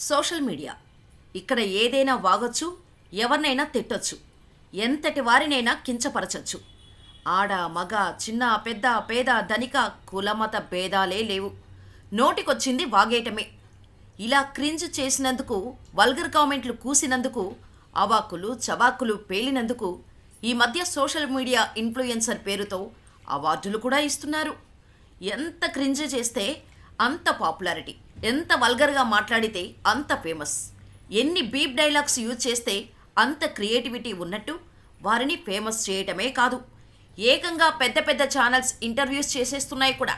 Social media ఇక్కడ ఏదైనా వాగొచ్చు, ఎవరినైనా తిట్టొచ్చు, ఎంతటి వారినైనా కించపరచొచ్చు. ఆడ మగ చిన్న పెద్ద పేద ధనిక కులమత భేదాలే లేవు. నోటికొచ్చింది వాగేయటమే. ఇలా క్రింజ్ చేసినందుకు, వల్గర్ కామెంట్లు కూసినందుకు, అవాకులు చవాకులు పేలినందుకు ఈ మధ్య సోషల్ మీడియా ఇన్ఫ్లుయెన్సర్ పేరుతో అవార్డులు కూడా ఇస్తున్నారు. ఎంత క్రింజ్ చేస్తే అంత పాపులారిటీ, ఎంత వల్గర్గా మాట్లాడితే అంత ఫేమస్, ఎన్ని బీప్ డైలాగ్స్ యూజ్ చేస్తే అంత క్రియేటివిటీ ఉన్నట్టు వారిని ఫేమస్ చేయటమే కాదు, ఏకంగా పెద్ద పెద్ద ఛానల్స్ ఇంటర్వ్యూస్ చేసేస్తున్నాయి కూడా.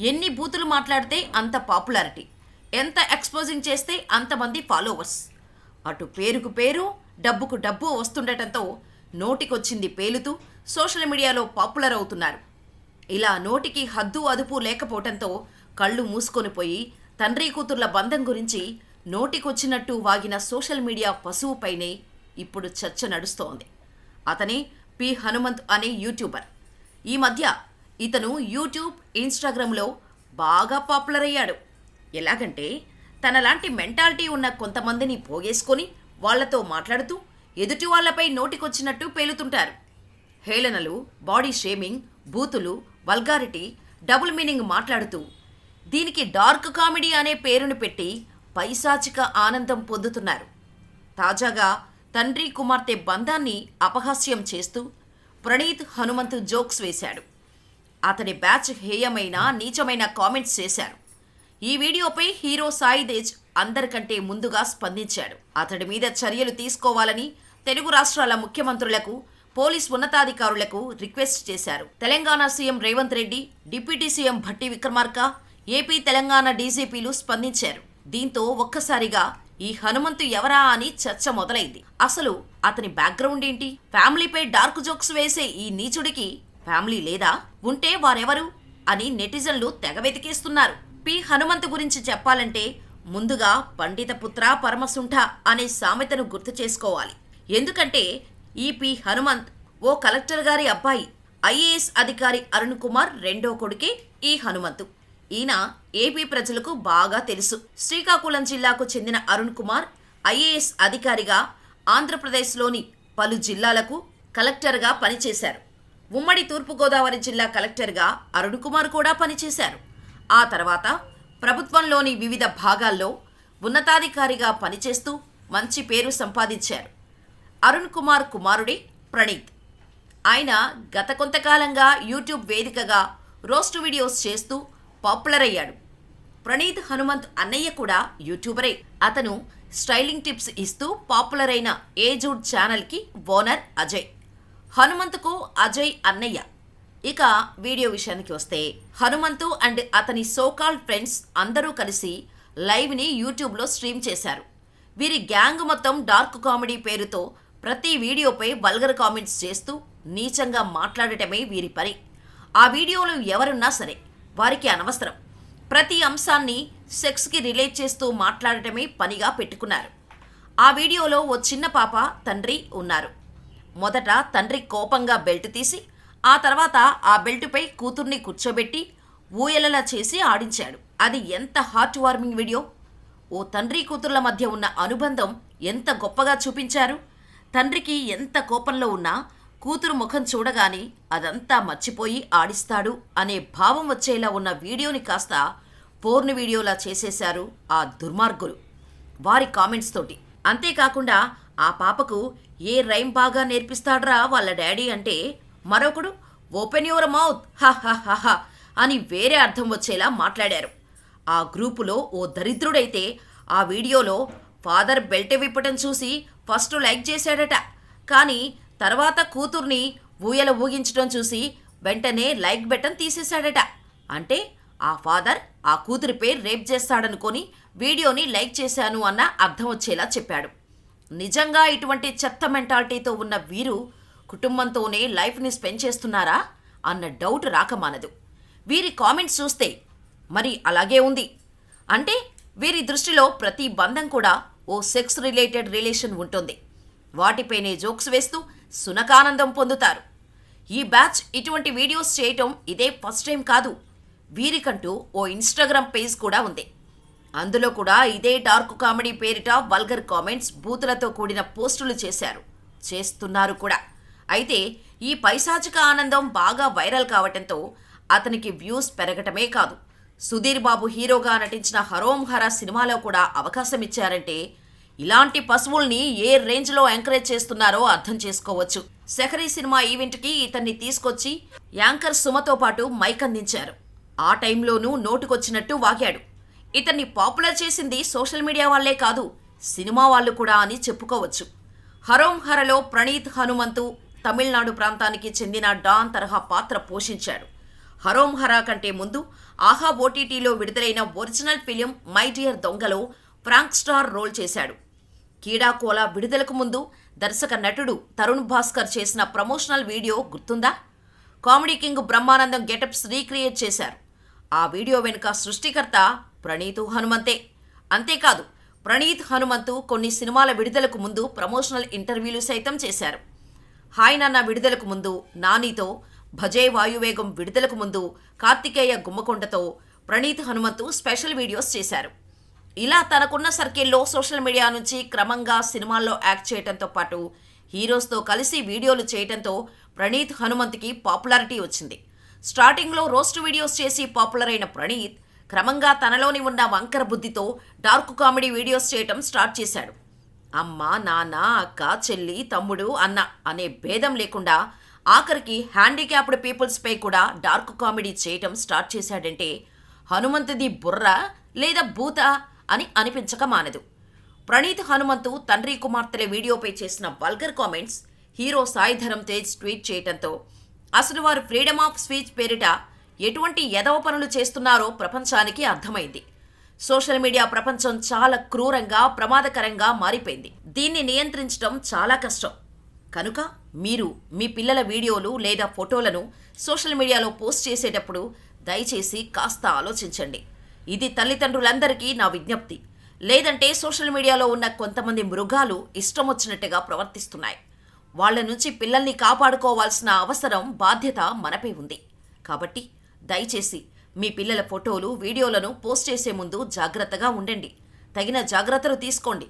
ఎన్ని బూతులు మాట్లాడితే అంత పాపులారిటీ, ఎంత ఎక్స్పోజింగ్ చేస్తే అంతమంది ఫాలోవర్స్. అటు పేరుకు పేరు, డబ్బుకు డబ్బు వస్తుండటంతో నోటికొచ్చింది పేలుతూ సోషల్ మీడియాలో పాపులర్ అవుతున్నారు. ఇలా నోటికి హద్దు అదుపు లేకపోవటంతో కళ్ళు మూసుకొని పోయి తండ్రి కూతుర్ల బంధం గురించి నోటికొచ్చినట్టు వాగిన సోషల్ మీడియా పశువుపైనే ఇప్పుడు చర్చ నడుస్తోంది. అతనే పి హనుమంత్ అనే యూట్యూబర్. ఈ మధ్య ఇతను యూట్యూబ్, ఇన్స్టాగ్రామ్లో బాగా పాపులర్ అయ్యాడు. ఎలాగంటే తనలాంటి మెంటాలిటీ ఉన్న కొంతమందిని పోగేసుకొని వాళ్లతో మాట్లాడుతూ ఎదుటి వాళ్లపై నోటికొచ్చినట్టు పేలుతుంటారు. హేళనలు, బాడీ షేమింగ్, బూతులు, వల్గారిటీ, డబుల్ మీనింగ్ మాట్లాడుతూ దీనికి డార్క్ కామెడీ అనే పేరును పెట్టి పైశాచిక ఆనందం పొందుతున్నారు. తాజాగా తండ్రి కుమార్తె బంధాన్ని అపహాస్యం చేస్తూ ప్రణీత్ హనుమంతు జోక్స్ వేశాడు. అతని బ్యాచ్ హేయమైన, నీచమైన కామెంట్స్ చేశారు. ఈ వీడియోపై హీరో సాయి తేజ్ అందరికంటే ముందుగా స్పందించాడు. అతడి మీద చర్యలు తీసుకోవాలని తెలుగు రాష్ట్రాల ముఖ్యమంత్రులకు, పోలీస్ ఉన్నతాధికారులకు రిక్వెస్ట్ చేశారు. Telangana CM Revanth Reddy, deputy CM Bhatti Vikramarka, AP Telangana డీజీపీలు స్పందించారు. దీంతో ఒక్కసారిగా ఈ హనుమంతు ఎవరా అని చర్చ మొదలైంది. అసలు అతని బ్యాక్గ్రౌండ్ ఏంటి? ఫ్యామిలీపై డార్క్ జోక్స్ వేసే ఈ నీచుడికి ఫ్యామిలీ లేదా? ఉంటే వారెవరు అని నెటిజన్లు తెగ వెతికేస్తున్నారు. పి హనుమంతు గురించి చెప్పాలంటే ముందుగా పండిత పుత్ర పరమసుంఠ అనే సామెతను గుర్తు చేసుకోవాలి. ఎందుకంటే ఈ పి హనుమంత్ ఓ కలెక్టర్ గారి అబ్బాయి. ఐఏఎస్ అధికారి అరుణ్ కుమార్ రెండో కొడుకే ఈ హనుమంతు. ఈయన ఏపీ ప్రజలకు బాగా తెలుసు. శ్రీకాకుళం జిల్లాకు చెందిన అరుణ్ కుమార్ ఐఏఎస్ అధికారిగా ఆంధ్రప్రదేశ్లోని పలు జిల్లాలకు కలెక్టర్గా పనిచేశారు. ఉమ్మడి తూర్పుగోదావరి జిల్లా కలెక్టర్గా అరుణ్ కుమార్ కూడా పనిచేశారు. ఆ తర్వాత ప్రభుత్వంలోని వివిధ భాగాల్లో ఉన్నతాధికారిగా పనిచేస్తూ మంచి పేరు సంపాదించారు. అరుణ్ కుమార్ కుమారుడే ప్రణీత్. ఆయన గత కొంతకాలంగా యూట్యూబ్ వేదికగా రోస్ట్ వీడియోస్ చేస్తూ పాపులర్ అయ్యాడు. ప్రణీత్ హనుమంత్ అన్నయ్య కూడా యూట్యూబరే. అతను స్టైలింగ్ టిప్స్ ఇస్తూ పాపులర్ అయిన ఏజూడ్ ఛానల్కి ఓనర్ అజయ్. హనుమంతుకు అజయ్ అన్నయ్య. ఇక వీడియో విషయానికి వస్తే హనుమంతు అండ్ అతని సోకాల్డ్ ఫ్రెండ్స్ అందరూ కలిసి లైవ్ని యూట్యూబ్లో స్ట్రీమ్ చేశారు. వీరి గ్యాంగ్ మొత్తం డార్క్ కామెడీ పేరుతో ప్రతి వీడియోపై వల్గర్ కామెంట్స్ చేస్తూ నీచంగా మాట్లాడటమే వీరి పని. ఆ వీడియోలో ఎవరున్నా సరే వారికి అనవసరం. ప్రతి అంశాన్ని సెక్స్కి రిలేట్ చేస్తూ మాట్లాడటమే పనిగా పెట్టుకున్నారు. ఆ వీడియోలో ఓ చిన్న పాప, తండ్రి ఉన్నారు. మొదట తండ్రి కోపంగా బెల్ట్ తీసి ఆ తర్వాత ఆ బెల్టుపై కూతుర్ని కూర్చోబెట్టి ఊయలలా చేసి ఆడించాడు. అది ఎంత హార్ట్ వార్మింగ్ వీడియో! ఓ తండ్రి కూతుర్ల మధ్య ఉన్న అనుబంధం ఎంత గొప్పగా చూపించారు. తండ్రికి ఎంత కోపంలో ఉన్నా కూతురు ముఖం చూడగానే అదంతా మర్చిపోయి ఆడిస్తాడు అనే భావం వచ్చేలా ఉన్న వీడియోని కాస్త పోర్న్ వీడియోలా చేసేశారు ఆ దుర్మార్గులు వారి కామెంట్స్ తోటి. అంతేకాకుండా ఆ పాపకు ఏ రైమ్ బాగా నేర్పిస్తాడ్రా వాళ్ళ డాడీ అంటే మరొకడు ఓపెన్ యువర్ మౌత్ హహహహ అని వేరే అర్థం వచ్చేలా మాట్లాడారు. ఆ గ్రూపులో ఓ దరిద్రుడైతే ఆ వీడియోలో ఫాదర్ బెల్ట్ విప్పటం చూసి ఫస్ట్ లైక్ చేశాడట. కానీ తర్వాత కూతుర్ని ఊయల ఊగించడం చూసి వెంటనే లైక్ బటన్ తీసేశాడట. అంటే ఆ ఫాదర్ ఆ కూతురిపై రేప్ చేస్తాడనుకొని వీడియోని లైక్ చేశాను అన్న అర్థం వచ్చేలా చెప్పాడు. నిజంగా ఇటువంటి చెత్త మెంటాలిటీతో ఉన్న వీరు కుటుంబంతోనే లైఫ్ని స్పెండ్ చేస్తున్నారా అన్న డౌట్ రాకమానదు. వీరి కామెంట్స్ చూస్తే మరి అలాగే ఉంది. అంటే వీరి దృష్టిలో ప్రతి బంధం కూడా ఓ సెక్స్ రిలేటెడ్ రిలేషన్ ఉంటుంది. వాటిపైనే జోక్స్ వేస్తూ సునకానందం పొందుతారు. ఈ బ్యాచ్ ఇటువంటి వీడియోస్ చేయటం ఇదే ఫస్ట్ టైం కాదు. వీరికంటూ ఓ ఇన్స్టాగ్రామ్ పేజ్ కూడా ఉంది. అందులో కూడా ఇదే డార్క్ కామెడీ పేరిట వల్గర్ కామెంట్స్, బూతులతో కూడిన పోస్టులు చేస్తున్నారు కూడా. అయితే ఈ పైశాచిక ఆనందం బాగా వైరల్ కావటంతో అతనికి వ్యూస్ పెరగటమే కాదు, సుధీర్ బాబు హీరోగా నటించిన హరోం హర సినిమాలో కూడా అవకాశం ఇచ్చారంటే ఇలాంటి పశువుల్ని ఏ రేంజ్లో ఎంకరేజ్ చేస్తున్నారో అర్థం చేసుకోవచ్చు. సెహరీ సినిమా ఈవెంట్కి ఇతన్ని తీసుకొచ్చి యాంకర్ సుమతో పాటు మైక్ అందించారు. ఆ టైంలోనూ నోటుకొచ్చినట్టు వాగాడు. ఇతన్ని పాపులర్ చేసింది సోషల్ మీడియా వాళ్ళే కాదు, సినిమా వాళ్ళు కూడా అని చెప్పుకోవచ్చు. హరోం హరలో ప్రణీత్ హనుమంతు తమిళనాడు ప్రాంతానికి చెందిన డాన్ తరహా పాత్ర పోషించాడు. హరోం హర కంటే ముందు ఆహా ఓటీటీలో విడుదలైన ఒరిజినల్ ఫిలిం మై డియర్ దొంగలో ఫ్రాంక్ స్టార్ రోల్ చేశాడు. కీడాకోలా విడుదలకు ముందు దర్శక నటుడు తరుణ్ భాస్కర్ చేసిన ప్రమోషనల్ వీడియో గుర్తుందా? Comedy king Brahmanandam getups recreate చేశారు. ఆ వీడియో వెనుక సృష్టికర్త ప్రణీత్ హనుమంతే. అంతేకాదు, ప్రణీత్ హనుమంతు కొన్ని సినిమాల విడుదలకు ముందు ప్రమోషనల్ ఇంటర్వ్యూలు సైతం చేశారు. హాయ్ నాన్న విడుదలకు ముందు నానితో, భజే వాయువేగం విడుదలకు ముందు కార్తికేయ గుమ్మకొండతో ప్రణీత్ హనుమంతు స్పెషల్ వీడియోస్ చేశారు. ఇలా తనకున్న సర్కిల్లో సోషల్ మీడియా నుంచి క్రమంగా సినిమాల్లో యాక్ట్ చేయడంతో పాటు హీరోస్తో కలిసి వీడియోలు చేయడంతో ప్రణీత్ హనుమంతుకి పాపులారిటీ వచ్చింది. స్టార్టింగ్లో రోస్ట్ వీడియోస్ చేసి పాపులర్ అయిన ప్రణీత్ క్రమంగా తనలోని ఉన్న వంకర బుద్ధితో డార్క్ కామెడీ వీడియోస్ చేయటం స్టార్ట్ చేశాడు. అమ్మ, నాన్న, అక్క, చెల్లి, తమ్ముడు, అన్న అనే భేదం లేకుండా ఆఖరికి హ్యాండిక్యాప్డ్ పీపుల్స్పై కూడా డార్క్ కామెడీ చేయటం స్టార్ట్ చేశాడంటే హనుమంతుది బుర్ర లేదా భూత అని అనిపించక మానదు. ప్రణీత్ హనుమంతు తండ్రి కుమార్తెల వీడియోపై చేసిన vulgar comments hero Sai Dharam Tej tweet చేయడంతో అసలు వారు ఫ్రీడమ్ ఆఫ్ స్పీచ్ పేరిట ఎటువంటి ఎదవ పనులు చేస్తున్నారో ప్రపంచానికి అర్థమైంది. సోషల్ మీడియా ప్రపంచం చాలా క్రూరంగా, ప్రమాదకరంగా మారిపోయింది. దీన్ని నియంత్రించడం చాలా కష్టం. కనుక మీరు మీ పిల్లల వీడియోలు లేదా ఫోటోలను సోషల్ మీడియాలో పోస్ట్ చేసేటప్పుడు దయచేసి కాస్త ఆలోచించండి. ఇది తల్లిదండ్రులందరికీ నా విజ్ఞప్తి. లేదంటే సోషల్ మీడియాలో ఉన్న కొంతమంది మృగాలు ఇష్టం వచ్చినట్టుగా ప్రవర్తిస్తున్నాయి. వాళ్ళ నుంచి పిల్లల్ని కాపాడుకోవాల్సిన అవసరం, బాధ్యత మనపై ఉంది. కాబట్టి దయచేసి మీ పిల్లల ఫోటోలు, వీడియోలను పోస్ట్ చేసే ముందు జాగ్రత్తగా ఉండండి. తగిన జాగ్రత్తలు తీసుకోండి.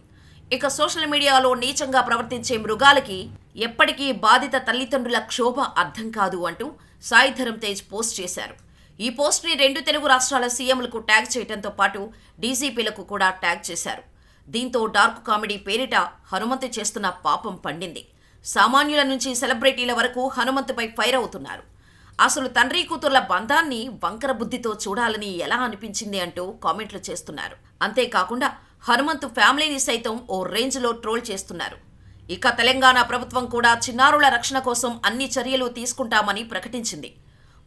ఇక సోషల్ మీడియాలో నీచంగా ప్రవర్తించే మృగాలకి ఎప్పటికీ బాధిత తల్లిదండ్రుల క్షోభ అర్థం కాదు అంటూ సాయి ధరమ్ తేజ్ పోస్ట్ చేశారు. ఈ పోస్ట్ని 2 తెలుగు రాష్ట్రాల సీఎంలకు ట్యాగ్ చేయడంతో పాటు డీజీపీలకు కూడా ట్యాగ్ చేశారు. దీంతో డార్క్ కామెడీ పేరిట హనుమంతు చేస్తున్న పాపం పండింది. సామాన్యుల నుంచి సెలబ్రిటీల వరకు హనుమంతుపై ఫైర్ అవుతున్నారు. అసలు తండ్రి కూతుర్ల బంధాన్ని వంకర బుద్ధితో చూడాలని ఎలా అనిపించింది అంటూ కామెంట్లు చేస్తున్నారు. అంతేకాకుండా హనుమంతు ఫ్యామిలీని సైతం ఓ రేంజ్లో ట్రోల్ చేస్తున్నారు. ఇక తెలంగాణ ప్రభుత్వం కూడా చిన్నారుల రక్షణ కోసం అన్ని చర్యలు తీసుకుంటామని ప్రకటించింది.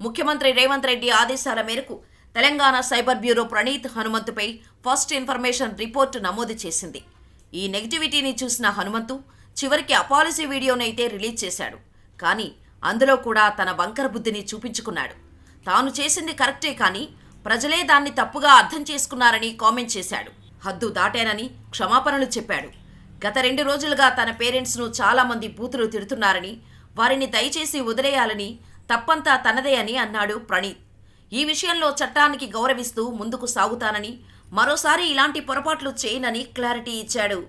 ముఖ్యమంత్రి రేవంత్ రెడ్డి ఆదేశాల మేరకు తెలంగాణ సైబర్ బ్యూరో ప్రణీత్ హనుమంతుపై ఫస్ట్ ఇన్ఫర్మేషన్ రిపోర్టు నమోదు చేసింది. ఈ నెగిటివిటీని చూసిన హనుమంతు చివరికి అపాలజీ వీడియోనైతే రిలీజ్ చేశాడు. కానీ అందులో కూడా తన వంకర బుద్ధిని చూపించుకున్నాడు. తాను చేసింది కరెక్టే, కానీ ప్రజలే దాన్ని తప్పుగా అర్థం చేసుకున్నారని కామెంట్ చేశాడు. హద్దు దాటానని క్షమాపణలు చెప్పాడు. గత 2 రోజులుగా తన పేరెంట్స్ను చాలామంది బూతులు తిడుతున్నారని, వారిని దయచేసి వదిలేయాలని, తప్పంతా తనదే అని అన్నాడు ప్రణీత్. ఈ విషయంలో చట్టానికి గౌరవిస్తూ ముందుకు సాగుతానని, మరోసారి ఇలాంటి పొరపాట్లు చేయనని క్లారిటీ ఇచ్చాడు.